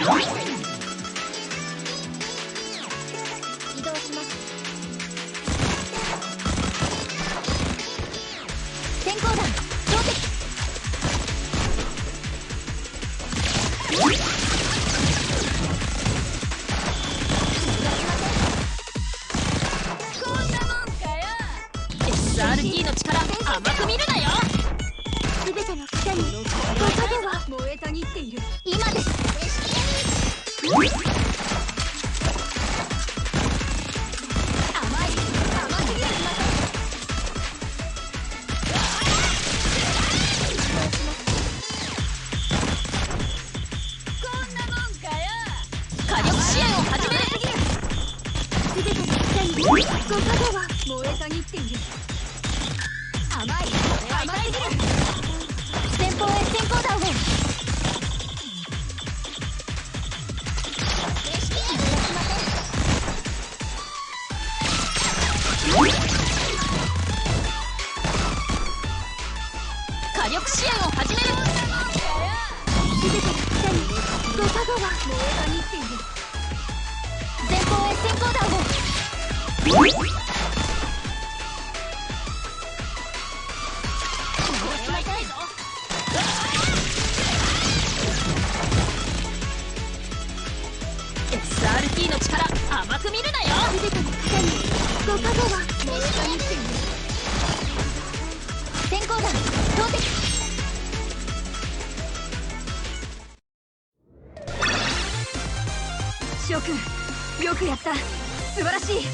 移動します。閃光弾標的。こんなもんかよ。 SRT の力甘く見るなよ。全ての方にご加護は燃えたぎっている。今です。甘い、甘すぎる。こんなもんかよ。火力支援を始める。全ての方にご加護は燃えたぎっている。甘い、甘すぎる。前方へ閃光弾を。火力支援を始める。全ての方にご加護は燃えたぎっている。前方へ閃光弾を。SRT の力甘く見るなよ。全ての方にご加護は燃えたぎっている。閃光弾投擲。翔くん、よくやった。素晴らしい。